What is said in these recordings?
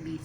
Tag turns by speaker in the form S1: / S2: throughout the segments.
S1: 20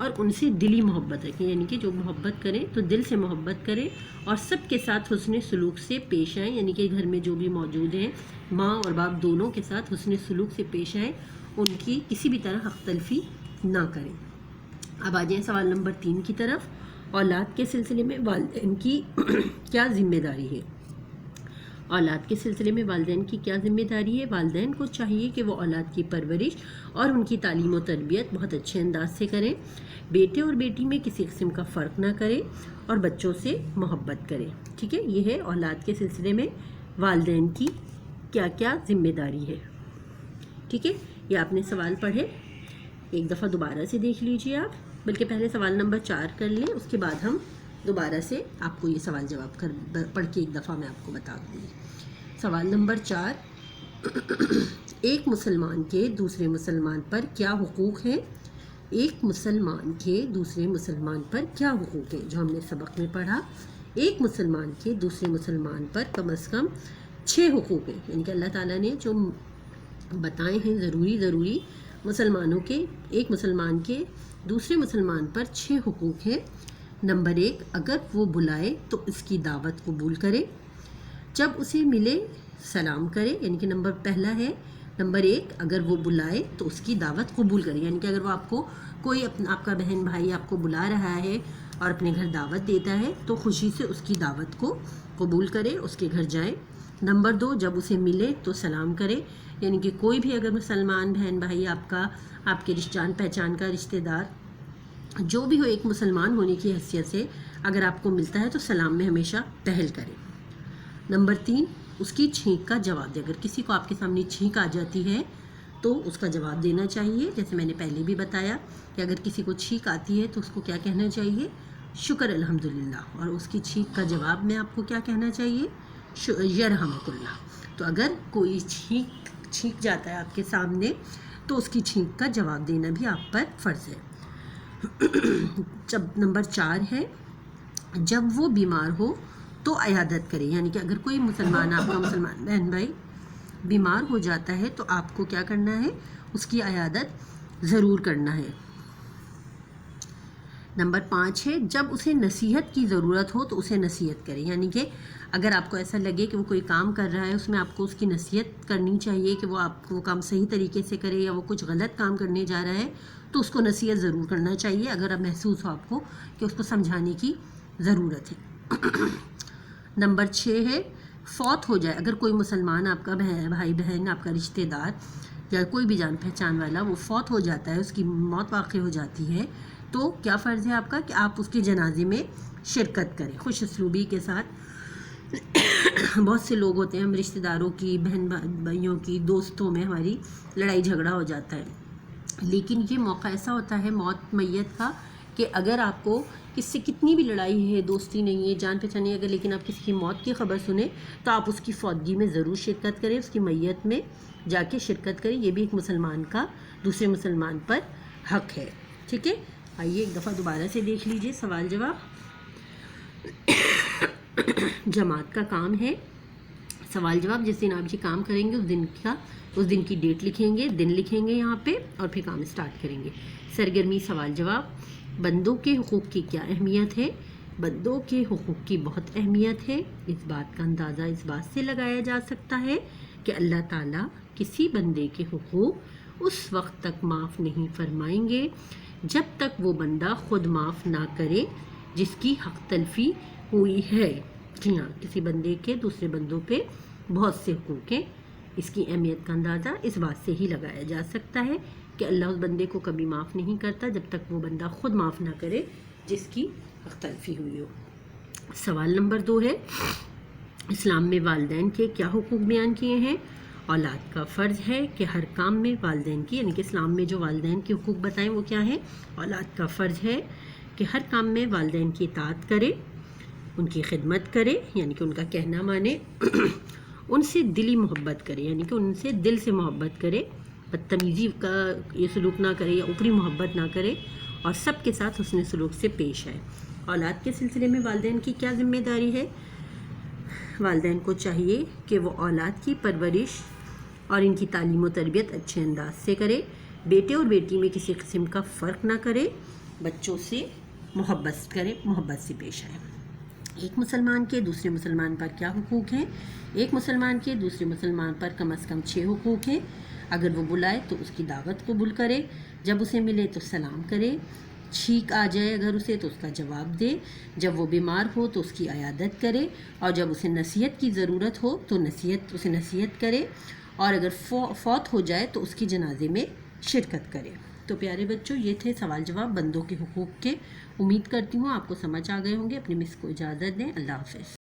S1: اور ان سے دلی محبت رکھیں، یعنی کہ جو محبت کریں تو دل سے محبت کریں اور سب کے ساتھ حسن سلوک سے پیش آئیں، یعنی کہ گھر میں جو بھی موجود ہیں ماں اور باپ دونوں کے ساتھ حسن سلوک سے پیش آئیں، ان کی کسی بھی طرح حق تلفی نہ کریں۔ اب آ جائیں سوال نمبر 3 کی طرف۔ اولاد کے سلسلے میں والدین کی کیا ذمہ داری ہے؟ اولاد کے سلسلے میں والدین کی کیا ذمہ داری ہے؟ والدین کو چاہیے کہ وہ اولاد کی پرورش اور ان کی تعلیم و تربیت بہت اچھے انداز سے کریں، بیٹے اور بیٹی میں کسی قسم کا فرق نہ کریں اور بچوں سے محبت کریں۔ ٹھیک ہے، یہ ہے اولاد کے سلسلے میں والدین کی کیا کیا ذمہ داری ہے۔ ٹھیک ہے، یہ آپ نے سوال پڑھے، ایک دفعہ دوبارہ سے دیکھ لیجئے آپ، بلکہ پہلے سوال نمبر 4 کر لیں، اس کے بعد ہم دوبارہ سے آپ کو یہ سوال جواب پڑھ کے ایک دفعہ میں آپ کو بتا دوں گی۔ سوال نمبر 4، ایک مسلمان کے دوسرے مسلمان پر کیا حقوق ہیں؟ ایک مسلمان کے دوسرے مسلمان پر کیا حقوق ہیں؟ جو ہم نے سبق میں پڑھا، ایک مسلمان کے دوسرے مسلمان پر کم از کم 6 حقوق ہیں، یعنی کہ اللہ تعالیٰ نے جو بتائے ہیں ضروری مسلمانوں کے، ایک مسلمان کے دوسرے مسلمان پر 6 حقوق ہیں۔ نمبر 1، اگر وہ بلائے تو اس کی دعوت قبول کرے، جب اسے ملے سلام کرے، یعنی کہ پہلا ہے نمبر 1، اگر وہ بلائے تو اس کی دعوت قبول کرے، یعنی کہ اگر وہ آپ کو کوئی آپ کا بہن بھائی آپ کو بلا رہا ہے اور اپنے گھر دعوت دیتا ہے تو خوشی سے اس کی دعوت کو قبول کرے، اس کے گھر جائیں۔ نمبر 2، جب اسے ملے تو سلام کرے، یعنی کہ کوئی بھی اگر مسلمان بہن بھائی آپ کے جان پہچان کا رشتہ دار جو بھی ہو، ایک مسلمان ہونے کی حیثیت سے اگر آپ کو ملتا ہے تو سلام میں ہمیشہ پہل کریں۔ نمبر 3، اس کی چھینک کا جواب دے، اگر کسی کو آپ کے سامنے چھینک آ جاتی ہے تو اس کا جواب دینا چاہیے، جیسے میں نے پہلے بھی بتایا کہ اگر کسی کو چھینک آتی ہے تو اس کو کیا کہنا چاہیے؟ شکر الحمدللہ، اور اس کی چھینک کا جواب میں آپ کو کیا کہنا چاہیے؟ یرحمک اللہ۔ تو اگر کوئی چھینک جاتا ہے آپ کے سامنے تو اس کی چھینک کا جواب دینا بھی آپ پر فرض ہے۔ جب نمبر 4 ہے، جب وہ بیمار ہو تو عیادت کرے، یعنی کہ اگر کوئی مسلمان آپ کا مسلمان بہن بھائی بیمار ہو جاتا ہے تو آپ کو کیا کرنا ہے؟ اس کی عیادت ضرور کرنا ہے۔ نمبر 5 ہے، جب اسے نصیحت کی ضرورت ہو تو اسے نصیحت کرے، یعنی کہ اگر آپ کو ایسا لگے کہ وہ کوئی کام کر رہا ہے اس میں آپ کو اس کی نصیحت کرنی چاہیے کہ وہ کام صحیح طریقے سے کرے، یا وہ کچھ غلط کام کرنے جا رہا ہے تو اس کو نصیحت ضرور کرنا چاہیے اگر اب محسوس ہو آپ کو کہ اس کو سمجھانے کی ضرورت ہے۔ نمبر 6 ہے، فوت ہو جائے، اگر کوئی مسلمان آپ کا بھائی بہن آپ کا رشتہ دار یا کوئی بھی جان پہچان والا وہ فوت ہو جاتا ہے، اس کی موت واقع ہو جاتی ہے تو کیا فرض ہے آپ کا کہ آپ اس کے جنازے میں شرکت کریں خوش اسلوبی کے ساتھ۔ بہت سے لوگ ہوتے ہیں، ہم رشتہ داروں کی، بہن بھائیوں کی، دوستوں میں ہماری لڑائی جھگڑا ہو جاتا ہے، لیکن یہ موقع ایسا ہوتا ہے موت میت کا کہ اگر آپ کو کس سے کتنی بھی لڑائی ہے، دوستی نہیں ہے، جان پہچان نہیں ہے، اگر لیکن آپ کسی کی موت کی خبر سنیں تو آپ اس کی فوتگی میں ضرور شرکت کریں، اس کی میت میں جا کے شرکت کریں، یہ بھی ایک مسلمان کا دوسرے مسلمان پر حق ہے۔ ٹھیک ہے، آئیے ایک دفعہ دوبارہ سے دیکھ لیجئے سوال جواب۔ جماعت کا کام ہے، سوال جواب جس دن آپ یہ کام کریں گے اس دن کی ڈیٹ لکھیں گے، دن لکھیں گے یہاں پہ، اور پھر کام سٹارٹ کریں گے۔ سرگرمی سوال جواب، بندوں کے حقوق کی کیا اہمیت ہے؟ بندوں کے حقوق کی بہت اہمیت ہے، اس بات کا اندازہ اس بات سے لگایا جا سکتا ہے کہ اللہ تعالیٰ کسی بندے کے حقوق اس وقت تک معاف نہیں فرمائیں گے جب تک وہ بندہ خود معاف نہ کرے جس کی حق تلفی ہوئی ہے۔ جی ہاں، کسی بندے کے دوسرے بندوں پہ بہت سے حقوق ہیں، اس کی اہمیت کا اندازہ اس بات سے ہی لگایا جا سکتا ہے کہ اللہ اس بندے کو کبھی معاف نہیں کرتا جب تک وہ بندہ خود معاف نہ کرے جس کی حق تلفی ہوئی ہو۔ سوال نمبر 2 ہے، اسلام میں والدین کے کیا حقوق بیان کیے ہیں؟ اولاد کا فرض ہے کہ ہر کام میں والدین کی، یعنی کہ اسلام میں جو والدین کے حقوق بتائیں وہ کیا ہیں؟ اولاد کا فرض ہے کہ ہر کام میں والدین کی اطاعت کرے، ان کی خدمت کرے، یعنی کہ ان کا کہنا مانے، ان سے دلی محبت کرے، یعنی کہ ان سے دل سے محبت کرے، بدتمیزی کا یہ سلوک نہ کرے یا اوپری محبت نہ کرے، اور سب کے ساتھ حسن سلوک سے پیش آئے۔ اولاد کے سلسلے میں والدین کی کیا ذمہ داری ہے؟ والدین کو چاہیے کہ وہ اولاد کی پرورش اور ان کی تعلیم و تربیت اچھے انداز سے کرے، بیٹے اور بیٹی میں کسی قسم کا فرق نہ کرے، بچوں سے محبت کریں، محبت سے پیش آئیں۔ ایک مسلمان کے دوسرے مسلمان پر کیا حقوق ہیں؟ ایک مسلمان کے دوسرے مسلمان پر کم از کم 6 حقوق ہیں۔ اگر وہ بلائے تو اس کی دعوت قبول کرے، جب اسے ملے تو سلام کرے، چھینک آ جائے اگر اسے تو اس کا جواب دے، جب وہ بیمار ہو تو اس کی عیادت کرے، اور جب اسے نصیحت کی ضرورت ہو تو اسے نصیحت کرے، اور اگر فوت ہو جائے تو اس کی جنازے میں شرکت کرے۔ تو پیارے بچوں، یہ تھے سوال جواب بندوں کے حقوق کے۔ امید کرتی ہوں آپ کو سمجھ آ گئے ہوں گے۔ اپنی مس کو اجازت دیں۔ اللہ حافظ۔